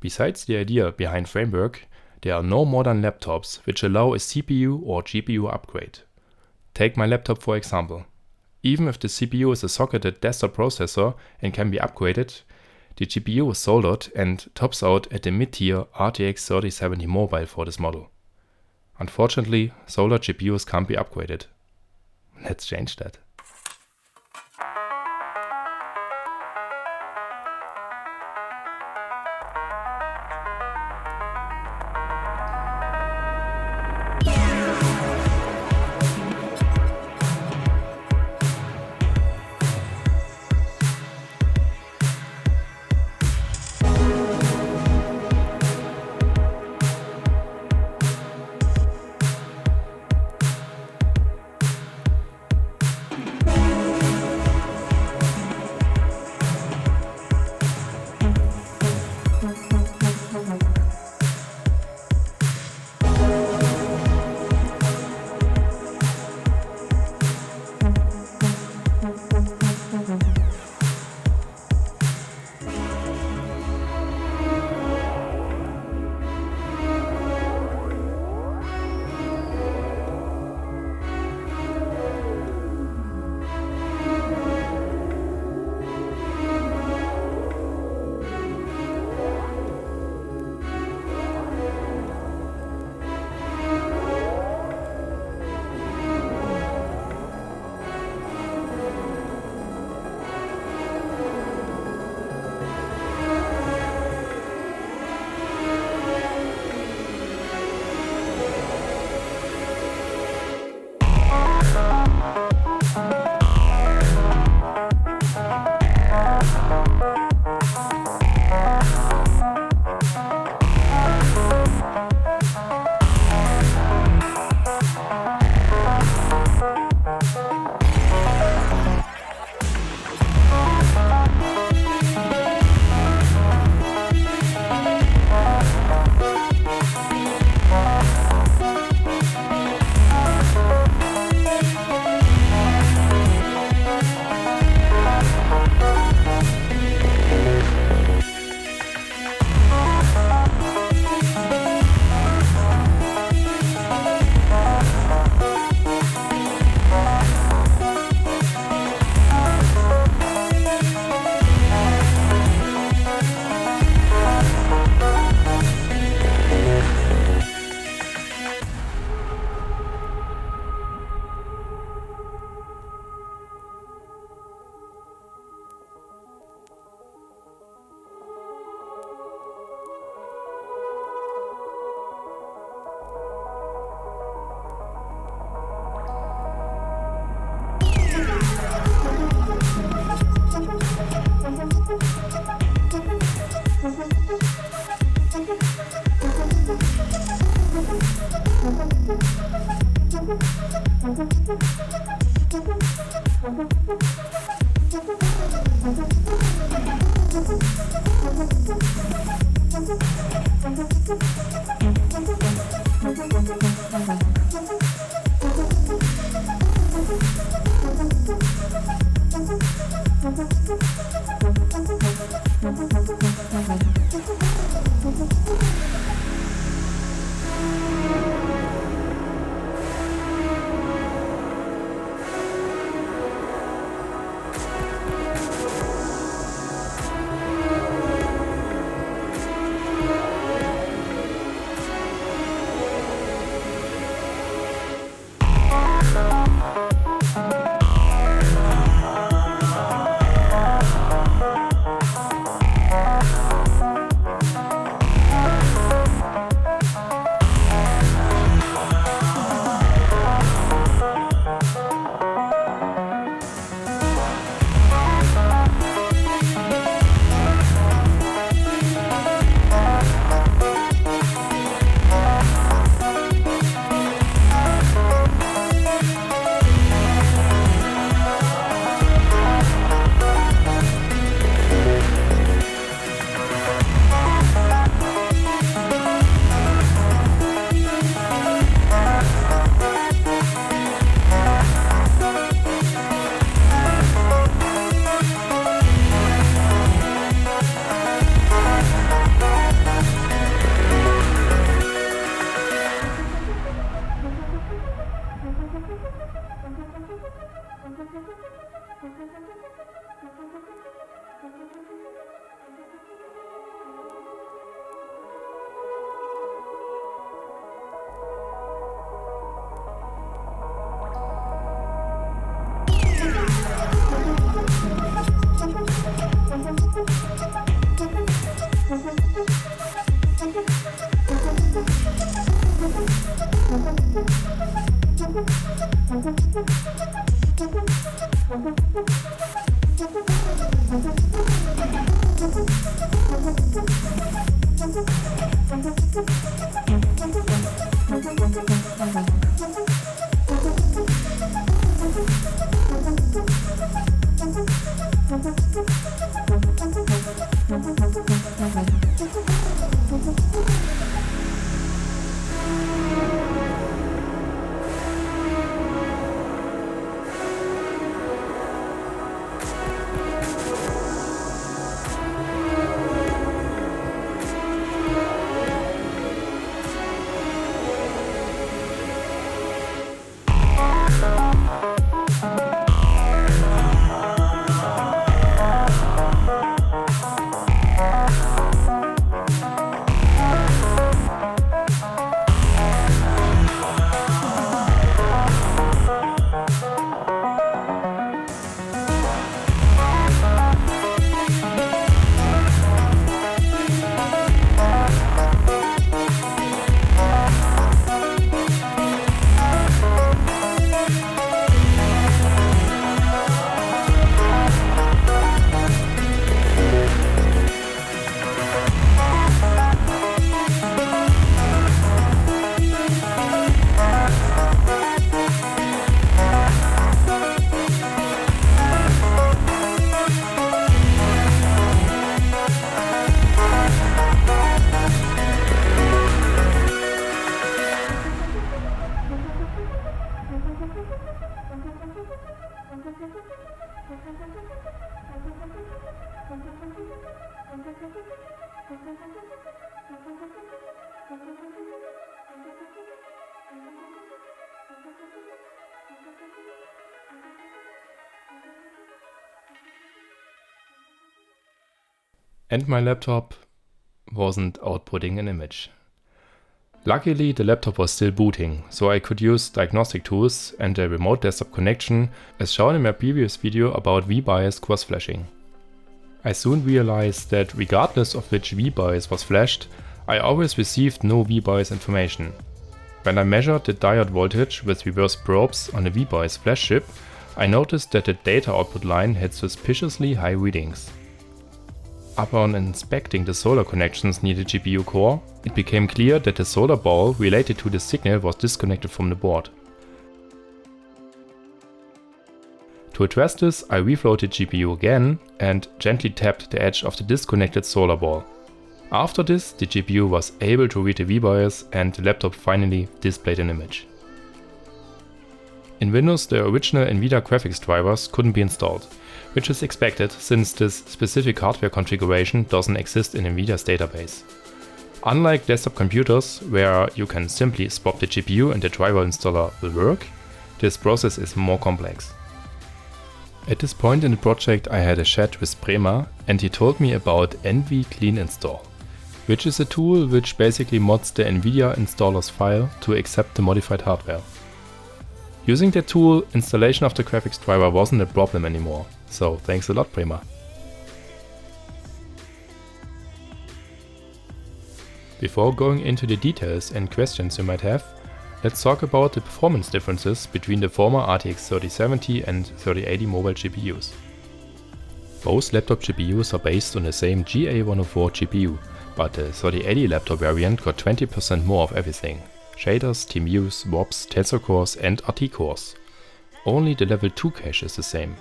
Besides the idea behind Framework, there are no modern laptops which allow a CPU or GPU upgrade. Take my laptop for example. Even if the CPU is a socketed desktop processor and can be upgraded, the GPU is soldered and tops out at the mid-tier RTX 3070 Mobile for this model. Unfortunately, soldered GPUs can't be upgraded. Let's change that. And my laptop wasn't outputting an image. Luckily, the laptop was still booting, so I could use diagnostic tools and a remote desktop connection, as shown in my previous video about vBias cross-flashing. I soon realized that regardless of which vBias was flashed, I always received no vBias information. When I measured the diode voltage with reverse probes on a vBias flash chip, I noticed that the data output line had suspiciously high readings. Upon inspecting the solder connections near the GPU core, it became clear that the solder ball related to the signal was disconnected from the board. To address this, I reflowed the GPU again and gently tapped the edge of the disconnected solder ball. After this, the GPU was able to read the vBias and the laptop finally displayed an image. In Windows, the original Nvidia graphics drivers couldn't be installed, which is expected since this specific hardware configuration doesn't exist in Nvidia's database. Unlike desktop computers, where you can simply swap the GPU and the driver installer will work, this process is more complex. At this point in the project I had a chat with Prema and he told me about Nv Clean Install, which is a tool which basically mods the Nvidia installer's file to accept the modified hardware. Using that tool, installation of the graphics driver wasn't a problem anymore, so thanks a lot, Prema. Before going into the details and questions you might have, let's talk about the performance differences between the former RTX 3070 and 3080 mobile GPUs. Both laptop GPUs are based on the same GA104 GPU, but the 3080 laptop variant got 20% more of everything. Shaders, TMUs, WOPs, tensor cores and RT cores. Only the level 2 cache is the same.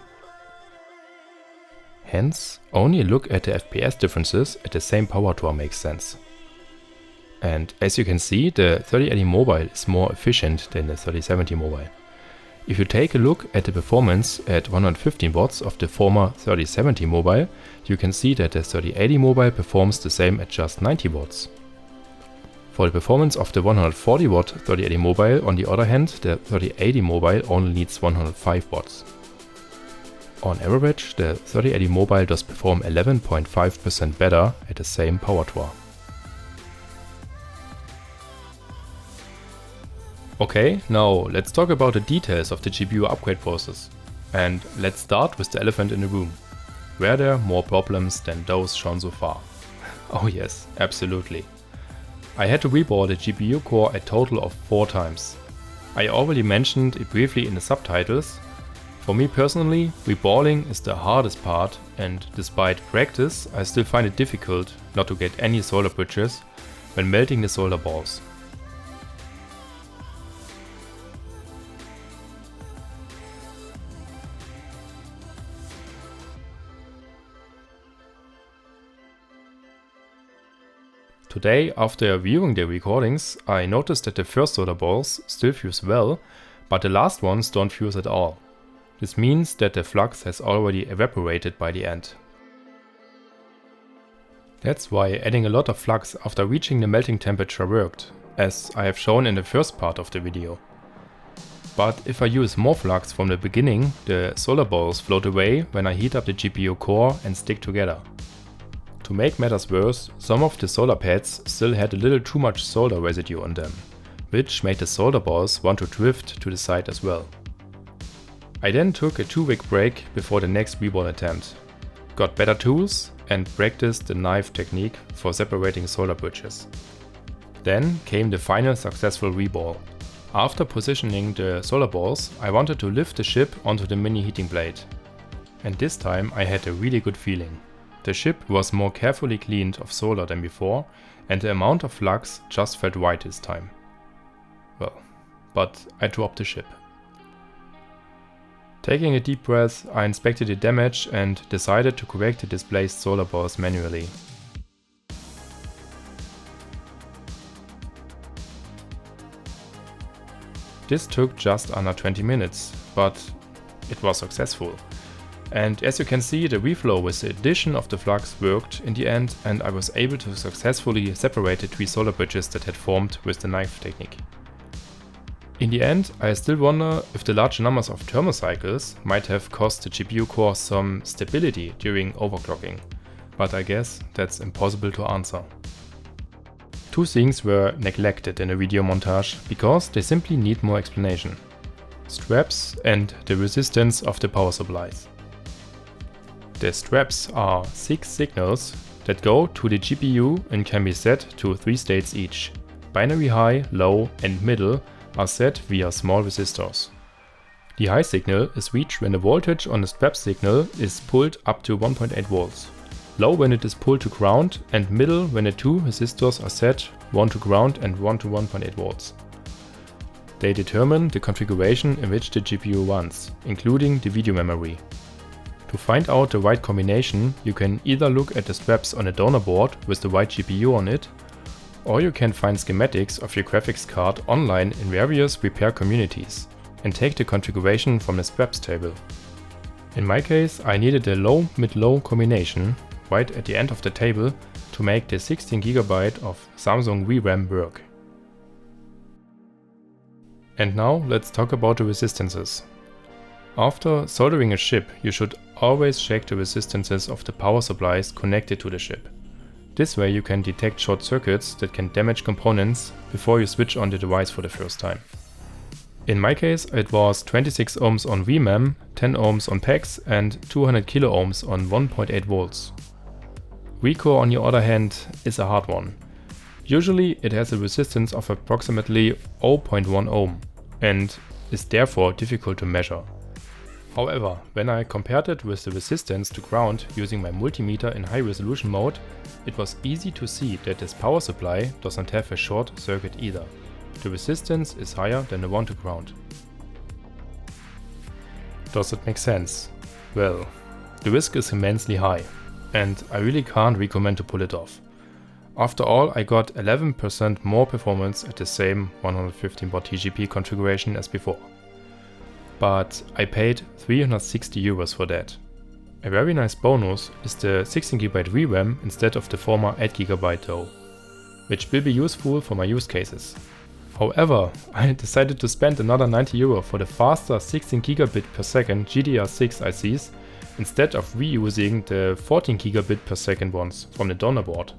Hence, only a look at the FPS differences at the same power draw makes sense. And as you can see, the 3080 mobile is more efficient than the 3070 mobile. If you take a look at the performance at 115 watts of the former 3070 mobile, you can see that the 3080 mobile performs the same at just 90 watts. For the performance of the 140 watt 3080 mobile, on the other hand, the 3080 mobile only needs 105 watts. On average, the 3080 mobile does perform 11.5% better at the same power draw. Okay, now let's talk about the details of the GPU upgrade process. And let's start with the elephant in the room. Were there more problems than those shown so far? Oh yes, absolutely. I had to reboot the GPU core a total of 4 times. I already mentioned it briefly in the subtitles. For me personally, reballing is the hardest part, and despite practice, I still find it difficult not to get any solder bridges when melting the solder balls. Today, after viewing the recordings, I noticed that the first solder balls still fuse well, but the last ones don't fuse at all. This means that the flux has already evaporated by the end. That's why adding a lot of flux after reaching the melting temperature worked, as I have shown in the first part of the video. But if I use more flux from the beginning, the solder balls float away when I heat up the GPU core and stick together. To make matters worse, some of the solder pads still had a little too much solder residue on them, which made the solder balls want to drift to the side as well. I then took a 2-week break before the next reball attempt, got better tools and practiced the knife technique for separating solder bridges. Then came the final successful reball. After positioning the solder balls, I wanted to lift the chip onto the mini heating blade. And this time I had a really good feeling. The chip was more carefully cleaned of solder than before, and the amount of flux just felt right this time. Well, but I dropped the chip. Taking a deep breath, I inspected the damage and decided to correct the displaced solder balls manually. This took just under 20 minutes, but it was successful. And as you can see, the reflow with the addition of the flux worked in the end, and I was able to successfully separate the 3 solder bridges that had formed with the knife technique. In the end, I still wonder if the large numbers of thermocycles might have cost the GPU core some stability during overclocking, but I guess that's impossible to answer. 2 things were neglected in the video montage because they simply need more explanation: straps and the resistance of the power supplies. The straps are 6 signals that go to the GPU and can be set to 3 states each. Binary high, low and middle are set via small resistors. The high signal is reached when the voltage on the strap signal is pulled up to 1.8 volts. Low when it is pulled to ground, and middle when the 2 resistors are set, one to ground and one to 1.8 volts. They determine the configuration in which the GPU runs, including the video memory. To find out the right combination, you can either look at the straps on a donor board with the right GPU on it, or you can find schematics of your graphics card online in various repair communities and take the configuration from the straps table. In my case, I needed a low mid-low combination right at the end of the table to make the 16GB of Samsung VRAM work. And now let's talk about the resistances. After soldering a chip, you should always check the resistances of the power supplies connected to the chip. This way you can detect short circuits that can damage components before you switch on the device for the first time. In my case, it was 26 ohms on VMEM, 10 ohms on PAX and 200 kilo ohms on 1.8 volts. Recore, on the other hand, is a hard one. Usually it has a resistance of approximately 0.1 ohm and is therefore difficult to measure. However, when I compared it with the resistance to ground using my multimeter in high resolution mode, it was easy to see that this power supply doesn't have a short circuit either. The resistance is higher than the one to ground. Does it make sense? Well, the risk is immensely high, and I really can't recommend to pull it off. After all, I got 11% more performance at the same 115 baud TGP configuration as before. But I paid 360 euros for that. A very nice bonus is the 16GB VRAM instead of the former 8GB though, which will be useful for my use cases. However, I decided to spend another 90 euro for the faster 16GB per second GDDR6 ICs instead of reusing the 14GB per second ones from the donor board.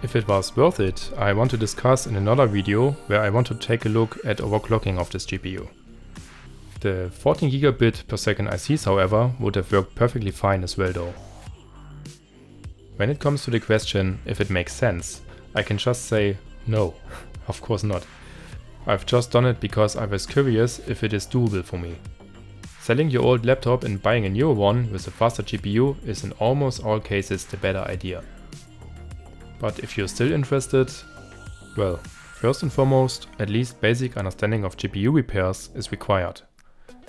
If it was worth it, I want to discuss in another video where I want to take a look at overclocking of this GPU. The 14GB per second ICs, however, would have worked perfectly fine as well though. When it comes to the question if it makes sense, I can just say no, of course not. I've just done it because I was curious if it is doable for me. Selling your old laptop and buying a newer one with a faster GPU is in almost all cases the better idea. But if you're still interested, well, first and foremost, at least basic understanding of GPU repairs is required,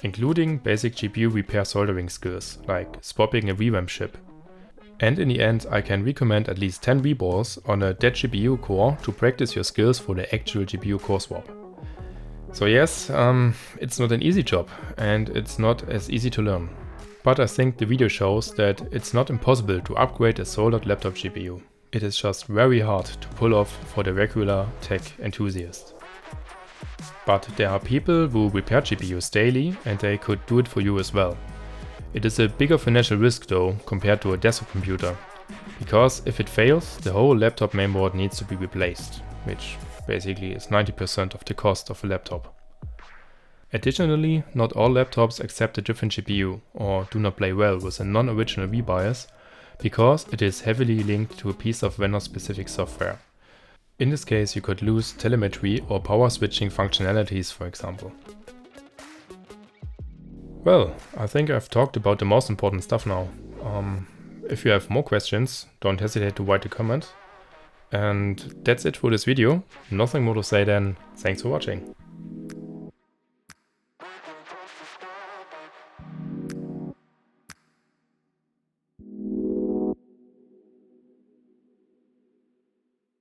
including basic GPU repair soldering skills, like swapping a VRAM chip. And in the end, I can recommend at least 10 reballs on a dead GPU core to practice your skills for the actual GPU core swap. So yes, it's not an easy job and it's not as easy to learn. But I think the video shows that it's not impossible to upgrade a soldered laptop GPU. It is just very hard to pull off for the regular tech enthusiast. But there are people who repair GPUs daily and they could do it for you as well. It is a bigger financial risk though compared to a desktop computer, because if it fails, the whole laptop mainboard needs to be replaced, which basically is 90% of the cost of a laptop. Additionally, not all laptops accept a different GPU or do not play well with a non-original VBIOS, because it is heavily linked to a piece of vendor-specific software. In this case, you could lose telemetry or power switching functionalities, for example. Well, I think I've talked about the most important stuff now. If you have more questions, don't hesitate to write a comment. And that's it for this video. Nothing more to say than thanks for watching.